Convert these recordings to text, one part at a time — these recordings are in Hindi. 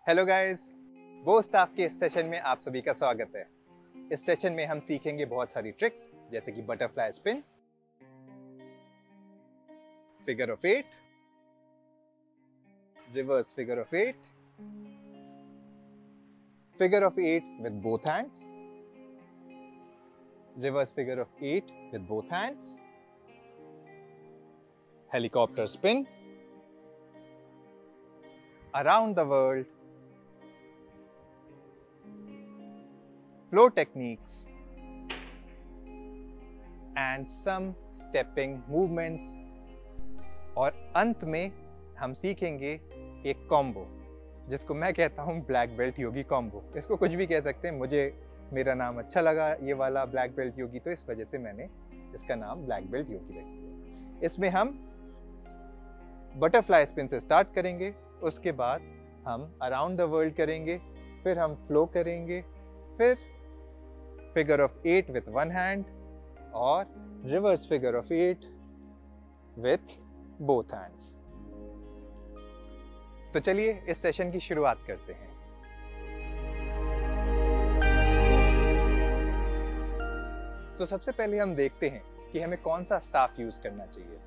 हेलो गाइस, वो स्टाफ के इस सेशन में आप सभी का स्वागत है। इस सेशन में हम सीखेंगे बहुत सारी ट्रिक्स जैसे कि butterfly spin, figure of 8, reverse figure of 8, figure of 8 with both hands, reverse figure of 8 with both hands, helicopter spin, around the world, flow techniques and some stepping movements। और अंत में हम सीखेंगे एक कॉम्बो जिसको मैं कहता हूं ब्लैक बेल्ट योगी कॉम्बो। इसको कुछ भी कह सकते हैं, मुझे मेरा नाम अच्छा लगा ये वाला ब्लैक बेल्ट योगी, तो इस वजह से मैंने इसका नाम ब्लैक बेल्ट योगी रख दिया। इसमें हम बटरफ्लाई स्पिन से स्टार्ट करेंगे, उसके बाद हम अराउंड द वर्ल्ड करेंगे, फिर हम फ्लो करेंगे, फिर figure of 8 with one hand और reverse figure of 8 with both hands. तो चलिए इस सेशन की शुरुआत करते हैं। तो सबसे पहले हम देखते हैं कि हमें कौन सा स्टाफ यूज करना चाहिए।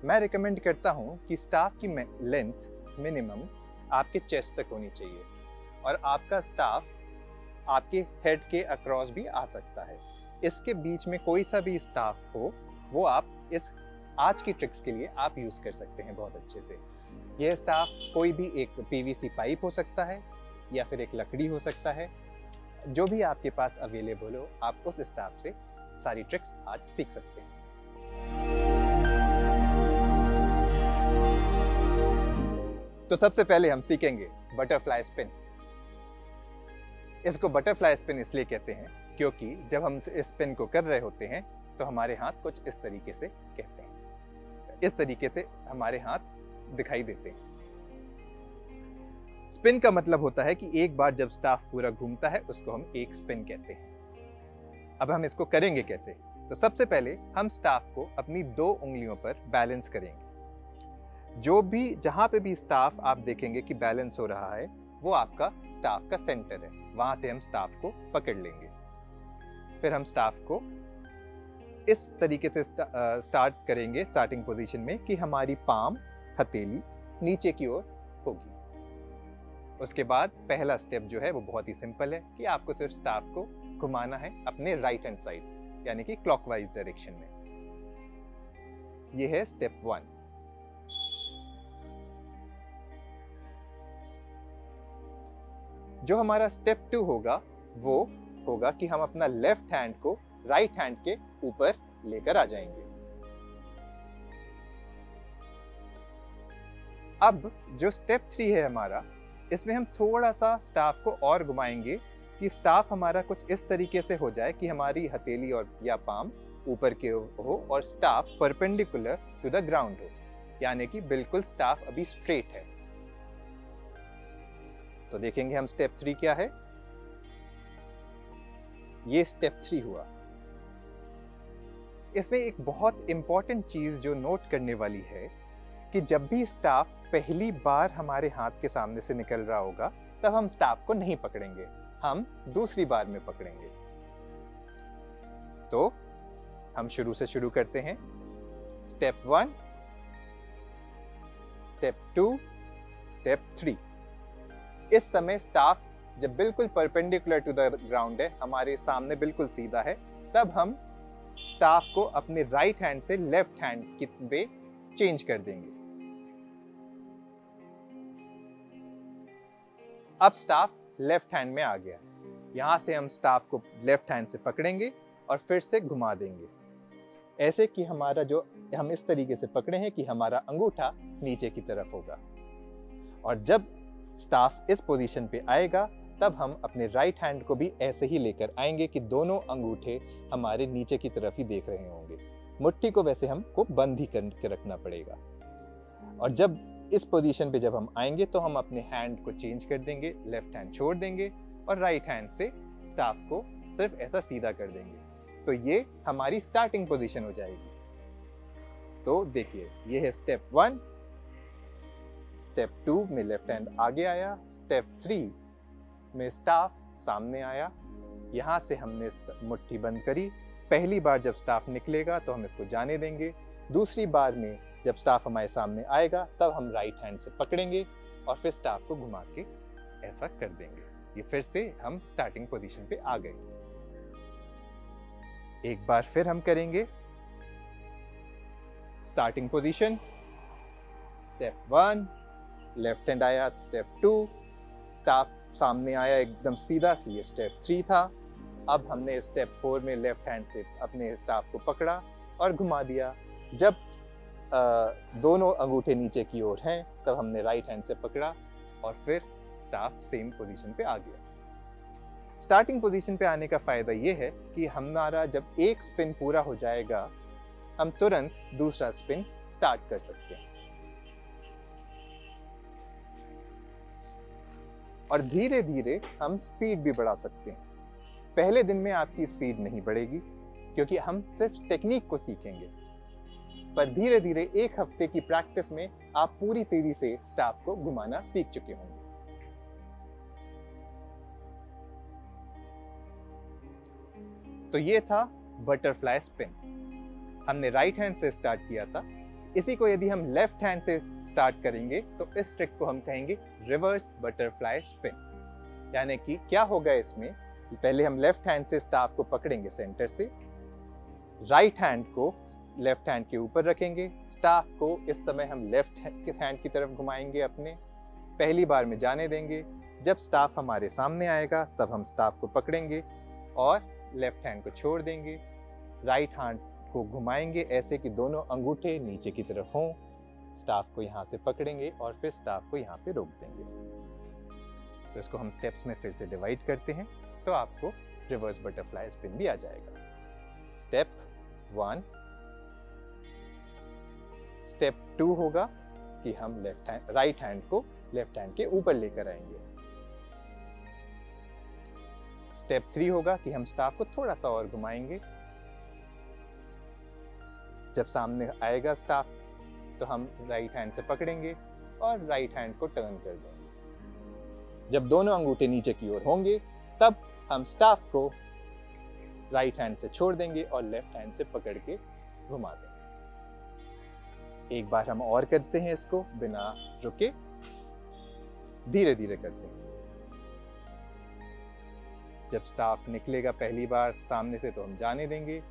मैं रिकमेंड करता हूं कि स्टाफ की लेंथ मिनिमम आपके चेस्ट तक होनी चाहिए और आपका स्टाफ आपके हेड के अक्रॉस भी आ सकता है। इसके बीच में कोई सा भी स्टाफ हो वो आप इस आज की ट्रिक्स के लिए आप यूज कर सकते हैं बहुत अच्छे से। यह स्टाफ कोई भी एक पीवीसी पाइप हो सकता है या फिर एक लकड़ी हो सकता है, जो भी आपके पास अवेलेबल हो आप उस स्टाफ से सारी ट्रिक्स आज सीख सकते हैं। तो सबसे पहले हम सीखेंगे बटरफ्लाई स्पिन। इसको बटरफ्लाई स्पिन इसलिए कहते हैं क्योंकि जब हम इस स्पिन को कर रहे होते हैं तो हमारे हाथ कुछ इस तरीके से कहते हैं, इस तरीके से हमारे हाथ दिखाई देते हैं। स्पिन का मतलब होता है कि एक बार जब स्टाफ पूरा घूमता है उसको हम एक स्पिन कहते हैं। अब हम इसको करेंगे कैसे? तो सबसे पहले हम स्टाफ को अपनी 2 उंगलियों पर बैलेंस करेंगे। जो भी जहां पे भी स्टाफ आप देखेंगे कि बैलेंस हो रहा है वो आपका स्टाफ का सेंटर है, वहां से हम स्टाफ को पकड़ लेंगे। फिर हम स्टाफ को इस तरीके से स्टार्ट करेंगे स्टार्टिंग पोजीशन में कि हमारी पाम हथेली नीचे की ओर होगी। उसके बाद पहला स्टेप जो है वो बहुत ही सिंपल है कि आपको सिर्फ स्टाफ को घुमाना है अपने राइट हैंड साइड यानी कि क्लॉकवाइज डायरेक्शन में। ये है स्टेप 1। जो हमारा स्टेप 2 होगा वो होगा कि हम अपना लेफ्ट हैंड को राइट हैंड के ऊपर लेकर आ जाएंगे। अब जो स्टेप 3 है हमारा, इसमें हम थोड़ा सा स्टाफ को और घुमाएंगे कि स्टाफ हमारा कुछ इस तरीके से हो जाए कि हमारी हथेली और या पाम ऊपर के हो और staff perpendicular to the ground हो, यानी कि बिल्कुल स्टाफ अभी स्ट्रेट है। तो देखेंगे हम स्टेप 3 क्या है। ये स्टेप 3 हुआ। इसमें एक बहुत इंपॉर्टेंट चीज जो नोट करने वाली है कि जब भी स्टाफ पहली बार हमारे हाथ के सामने से निकल रहा होगा तब हम स्टाफ को नहीं पकड़ेंगे, हम दूसरी बार में पकड़ेंगे। तो हम शुरू से शुरू करते हैं। Step 1, step 2, step 3। इस समय स्टाफ जब बिल्कुल परपेंडिकुलर टू द ग्राउंड है, हमारे सामने बिल्कुल सीधा है, तब हम स्टाफ को अपने राइट हैंड से लेफ्ट हैंड की पे चेंज कर देंगे। अब स्टाफ लेफ्ट हैंड में आ गया। यहां से हम स्टाफ को लेफ्ट हैंड से पकड़ेंगे और फिर से घुमा देंगे, ऐसे कि हमारा जो हम इस तरीके से पकड़े हैं कि हमारा अंगूठा नीचे की तरफ होगा। और जब स्टाफ इस पोजीशन पे आएगा तब हम अपने राइट हैंड को भी ऐसे ही लेकर आएंगे कि दोनों अंगूठे हमारे नीचे की तरफ ही देख रहे होंगे। मुट्ठी को वैसे हमको बंद ही करके रखना पड़ेगा। और जब इस पोजीशन पे जब हम आएंगे तो हम अपने हैंड को चेंज कर देंगे, लेफ्ट हैंड छोड़ देंगे और राइट हैंड से स्टाफ को सिर्फ ऐसा सीधा कर देंगे। तो ये हमारी स्टार्टिंग पोजीशन हो जाएगी। तो देखिए, ये है स्टेप 1, स्टेप 2 में लेफ्ट हैंड आगे आया, स्टेप 3 में स्टाफ सामने आया, यहाँ से हमने मुट्ठी बंद करी। पहली बार जब स्टाफ निकलेगा तो हम इसको जाने देंगे, दूसरी बार में जब स्टाफ हमारे सामने आएगा तब हम राइट हैंड से पकड़ेंगे और फिर स्टाफ को घुमा के ऐसा कर देंगे। ये फिर से हम स्टार्टिंग पोजीशन पे आ गए। एक बार फिर हम करेंगे starting position, step 1 left hand आया, स्टेप 2 स्टाफ सामने आया एकदम सीधा सी, ये स्टेप 3 था। अब हमने स्टेप 4 में लेफ्ट हैंड से अपने स्टाफ को पकड़ा और घुमा दिया। जब दोनों अंगूठे नीचे की ओर हैं तब हमने राइट हैंड से पकड़ा और फिर स्टाफ सेम पोजीशन पे आ गया। स्टार्टिंग पोजीशन पे आने का फायदा ये है कि हमारा जब एक स्पिन पूरा हो जाएगा हम तुरंत दूसरा स्पिन स्टार्ट कर सकते हैं और धीरे धीरे हम स्पीड भी बढ़ा सकते हैं। पहले दिन में आपकी स्पीड नहीं बढ़ेगी क्योंकि हम सिर्फ टेक्निक को सीखेंगे, पर धीरे धीरे एक हफ्ते की प्रैक्टिस में आप पूरी तेजी से स्टाफ को घुमाना सीख चुके होंगे। तो ये था बटरफ्लाई स्पिन। हमने राइट हैंड से स्टार्ट किया था। इसी को यदि हम लेफ्ट हैंड से स्टार्ट करेंगे तो इस ट्रिक को हम कहेंगे रिवर्स बटरफ्लाई स्पिन। यानी कि क्या होगा इसमें, पहले हम लेफ्ट हैंड से स्टाफ को पकड़ेंगे सेंटर से, राइट हैंड को लेफ्ट हैंड के ऊपर रखेंगे, स्टाफ को इस समय हम लेफ्ट हैंड की तरफ घुमाएंगे अपने, पहली बार में जाने देंगे। जब स्टाफ हमारे सामने आएगा तब हम स्टाफ को पकड़ेंगे और लेफ्ट हैंड को छोड़ देंगे, राइट हैंड को घुमाएंगे ऐसे कि दोनों अंगूठे नीचे की तरफ हों, स्टाफ को यहाँ से पकड़ेंगे और फिर स्टाफ को यहाँ पे रोक देंगे। तो इसको हम स्टेप्स में फिर से डिवाइड करते हैं तो आपको रिवर्स बटरफ्लाई स्पिन भी आ जाएगा। स्टेप 1, स्टेप 2 होगा कि हम राइट हैंड को लेफ्ट हैंड के ऊपर लेकर आएंगे। स्टेप 3 होगा कि हम स्टाफ को थोड़ा सा और घुमाएंगे। जब सामने आएगा स्टाफ तो हम राइट हैंड से पकड़ेंगे और राइट हैंड को टर्न कर देंगे। जब दोनों अंगूठे नीचे की ओर होंगे तब हम स्टाफ को राइट हैंड से छोड़ देंगे और लेफ्ट हैंड से पकड़ के घुमा देंगे। एक बार हम और करते हैं इसको बिना रुके, धीरे धीरे करते हैं। जब स्टाफ निकलेगा पहली बार सामने से तो हम जाने देंगे,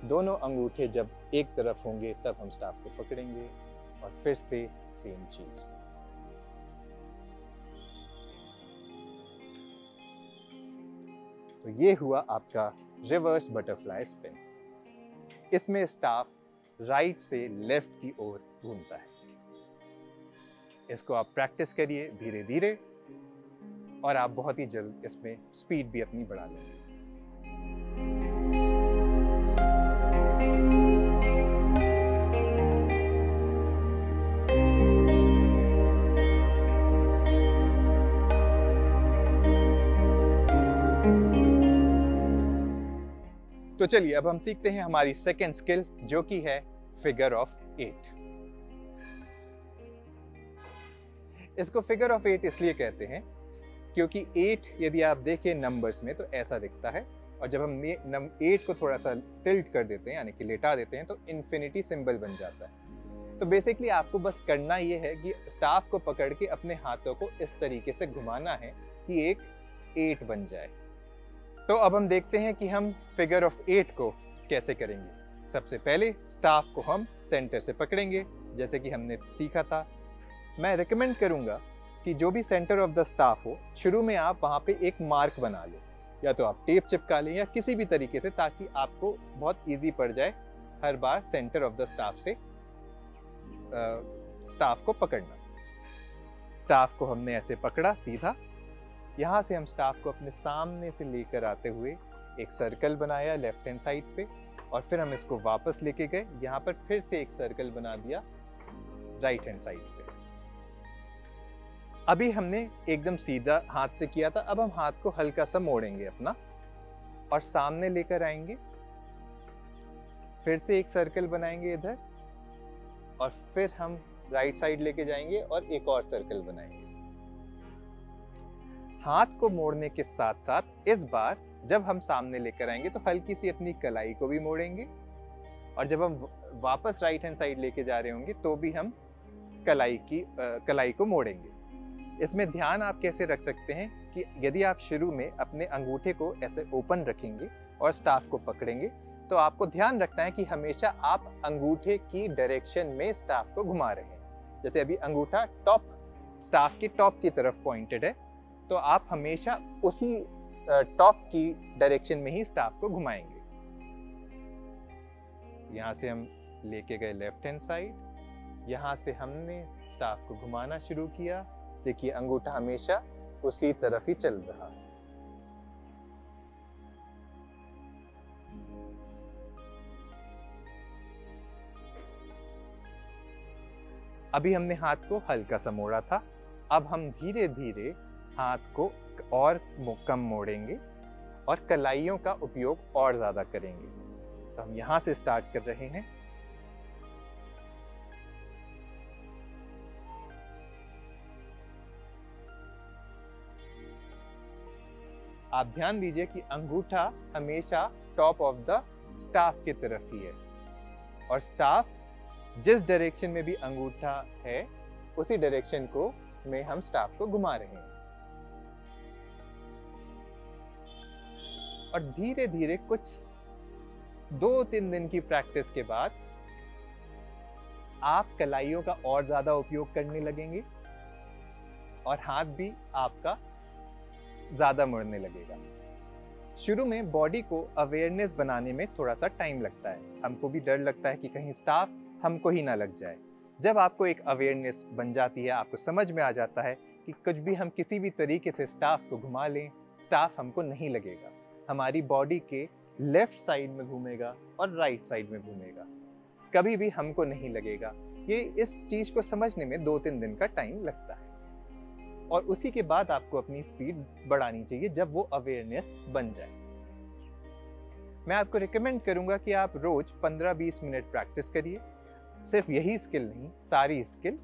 दोनों अंगूठे जब एक तरफ होंगे तब हम स्टाफ को पकड़ेंगे और फिर से सेम चीज। तो ये हुआ आपका रिवर्स बटरफ्लाई स्पिन। इसमें स्टाफ राइट से लेफ्ट की ओर घूमता है। इसको आप प्रैक्टिस करिए धीरे धीरे और आप बहुत ही जल्द इसमें स्पीड भी अपनी बढ़ा लेंगे। तो चलिए अब हम सीखते हैं हमारी सेकेंड स्किल जो कि है फिगर ऑफ 8। इसको फिगर ऑफ 8 इसलिए कहते हैं क्योंकि 8 यदि आप देखें नंबर्स में तो ऐसा दिखता है और जब हम 8 को थोड़ा सा टिल्ट कर देते हैं यानी कि लेटा देते हैं तो इन्फिनिटी सिंबल बन जाता है। तो बेसिकली आपको बस करना ये है कि स्टाफ को पकड़ के अपने हाथों को इस तरीके से घुमाना है कि एक 8 बन जाए। तो अब हम देखते हैं कि हम फिगर ऑफ 8 को कैसे करेंगे। सबसे पहले स्टाफ को हम सेंटर से पकड़ेंगे जैसे कि हमने सीखा था। मैं रिकमेंड करूंगा कि जो भी सेंटर ऑफ द स्टाफ हो शुरू में आप वहां पे एक मार्क बना लें, या तो आप टेप चिपका लें या किसी भी तरीके से, ताकि आपको बहुत इजी पड़ जाए हर बार सेंटर ऑफ द स्टाफ से स्टाफ को पकड़ना। स्टाफ को हमने ऐसे पकड़ा सीधा, यहाँ से हम स्टाफ को अपने सामने से लेकर आते हुए एक सर्कल बनाया लेफ्ट हैंड साइड पे और फिर हम इसको वापस लेके गए, यहाँ पर फिर से एक सर्कल बना दिया राइट हैंड साइड पे। अभी हमने एकदम सीधा हाथ से किया था, अब हम हाथ को हल्का सा मोड़ेंगे अपना और सामने लेकर आएंगे, फिर से एक सर्कल बनाएंगे इधर और फिर हम राइट साइड लेके जाएंगे और एक और सर्कल बनाएंगे। हाथ को मोड़ने के साथ साथ इस बार जब हम सामने लेकर आएंगे तो हल्की सी अपनी कलाई को भी मोड़ेंगे, और जब हम वापस राइट हैंड साइड लेके जा रहे होंगे तो भी हम कलाई को मोड़ेंगे। इसमें ध्यान आप कैसे रख सकते हैं कि यदि आप शुरू में अपने अंगूठे को ऐसे ओपन रखेंगे और स्टाफ को पकड़ेंगे तो आपको ध्यान रखना है कि हमेशा आप अंगूठे की डायरेक्शन में स्टाफ को घुमा रहे हैं। जैसे अभी अंगूठा स्टाफ की टॉप की तरफ पॉइंटेड है, तो आप हमेशा उसी टॉप की डायरेक्शन में ही स्टाफ को घुमाएंगे। यहाँ से हम लेके गए लेफ्ट हैंड साइड, यहाँ से हमने स्टाफ को घुमाना शुरू किया। देखिए अंगूठा हमेशा उसी तरफ ही चल रहा है। अभी हमने हाथ को हल्का सा मोड़ा था, अब हम धीरे धीरे हाथ को और कम मोड़ेंगे और कलाइयों का उपयोग और ज्यादा करेंगे। तो हम यहां से स्टार्ट कर रहे हैं। आप ध्यान दीजिए कि अंगूठा हमेशा टॉप ऑफ द स्टाफ की तरफ ही है, और स्टाफ जिस डायरेक्शन में भी अंगूठा है उसी डायरेक्शन को में हम स्टाफ को घुमा रहे हैं। और धीरे धीरे कुछ 2-3 दिन की प्रैक्टिस के बाद आप कलाइयों का और ज्यादा उपयोग करने लगेंगे और हाथ भी आपका ज्यादा मुड़ने लगेगा। शुरू में बॉडी को अवेयरनेस बनाने में थोड़ा सा टाइम लगता है, हमको भी डर लगता है कि कहीं स्टाफ हमको ही ना लग जाए। जब आपको एक अवेयरनेस बन जाती है, आपको समझ में आ जाता है कि कुछ भी हम किसी भी तरीके से स्टाफ को घुमा लें, स्टाफ हमको नहीं लगेगा, हमारी बॉडी के लेफ्ट साइड में घूमेगा और राइट साइड में घूमेगा, कभी भी हमको नहीं लगेगा। ये इस चीज को समझने में 2-3 दिन का टाइम लगता है, और उसी के बाद आपको अपनी स्पीड बढ़ानी चाहिए जब वो अवेयरनेस बन जाए। मैं आपको रिकमेंड करूंगा कि आप रोज 15-20 मिनट प्रैक्टिस करिए, सिर्फ यही स्किल नहीं, सारी स्किल।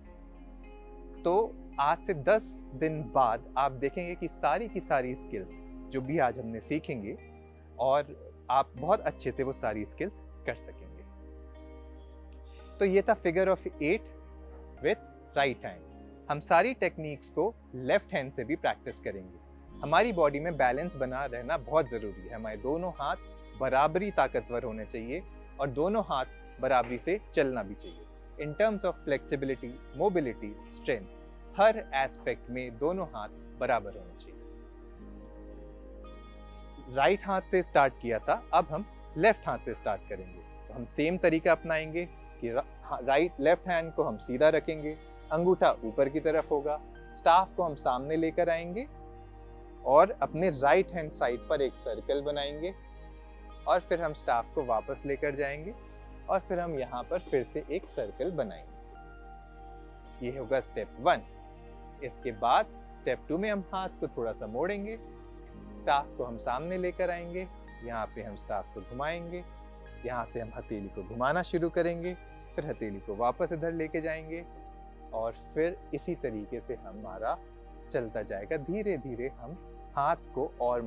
तो आज से 10 दिन बाद आप देखेंगे कि सारी की सारी स्किल्स जो भी आज हमने सीखेंगे, और आप बहुत अच्छे से वो सारी स्किल्स कर सकेंगे। तो ये था figure of 8 with right hand. हम सारी टेक्निक्स को लेफ्ट हैंड से भी प्रैक्टिस करेंगे। हमारी बॉडी में बैलेंस बना रहना बहुत जरूरी है। हमारे दोनों हाथ बराबरी ताकतवर होने चाहिए और दोनों हाथ बराबरी से चलना भी चाहिए। In terms of flexibility, mobility, strength, her aspect में दोनों हाथ बराबर होने चाहिए। राइट हाथ से स्टार्ट किया था, अब हम लेफ्ट हाथ से स्टार्ट करेंगे। तो हम सेम तरीका अपनाएंगे कि लेफ्ट हैंड को हम सीधा रखेंगे, अंगूठा ऊपर की तरफ होगा, स्टाफ को हम सामने लेकर आएंगे और अपने राइट हैंड साइड पर एक सर्कल बनाएंगे, और फिर हम स्टाफ को वापस लेकर जाएंगे और फिर हम यहाँ पर फिर से एक सर्कल बनाएंगे। ये होगा स्टेप 1। इसके बाद स्टेप 2 में हम हाथ को थोड़ा सा मोड़ेंगे, स्टाफ को हम सामने लेकर आएंगे, यहाँ पे हम स्टाफ को घुमाएंगे, यहाँ से हम हथेली को घुमाना शुरू करेंगे, फिर हथेली को वापस इधर लेके जाएंगे, और फिर इसी तरीके से हमारा चलता जाएगा। धीरे धीरे हम हाथ को और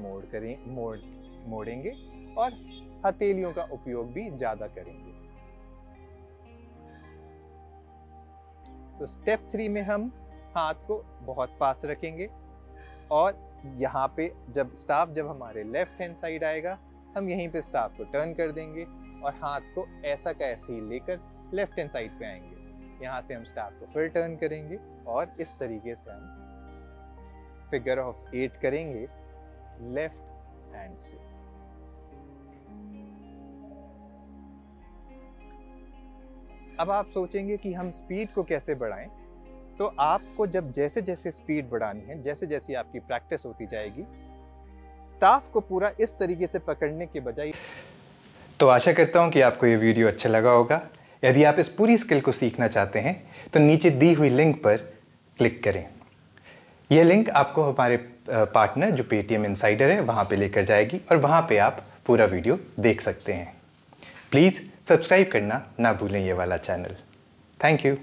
मोड़ेंगे और हथेलियों का उपयोग भी ज्यादा करेंगे। तो स्टेप 3 में हम हाथ को बहुत पास रखेंगे, और यहाँ पे जब हमारे लेफ्ट हैंड साइड आएगा, हम यहीं पे स्टाफ को टर्न कर देंगे और हाथ को ऐसा का ऐसे ही लेकर लेफ्ट हैंड साइड पे आएंगे। यहाँ से हम स्टाफ को फिर टर्न करेंगे और इस तरीके से हम फिगर ऑफ 8 करेंगे लेफ्ट हैंड से। अब आप सोचेंगे कि हम स्पीड को कैसे बढ़ाएं, तो आपको जब जैसे जैसे स्पीड बढ़ानी है, जैसे जैसे आपकी प्रैक्टिस होती जाएगी, स्टाफ को पूरा इस तरीके से पकड़ने के बजाय। तो आशा करता हूं कि आपको ये वीडियो अच्छा लगा होगा। यदि आप इस पूरी स्किल को सीखना चाहते हैं तो नीचे दी हुई लिंक पर क्लिक करें। यह लिंक आपको हमारे पार्टनर जो पेटीएम इनसाइडर है वहाँ पे लेकर जाएगी, और वहाँ पे आप पूरा वीडियो देख सकते हैं। प्लीज़ सब्सक्राइब करना ना भूलें ये वाला चैनल। Thank you.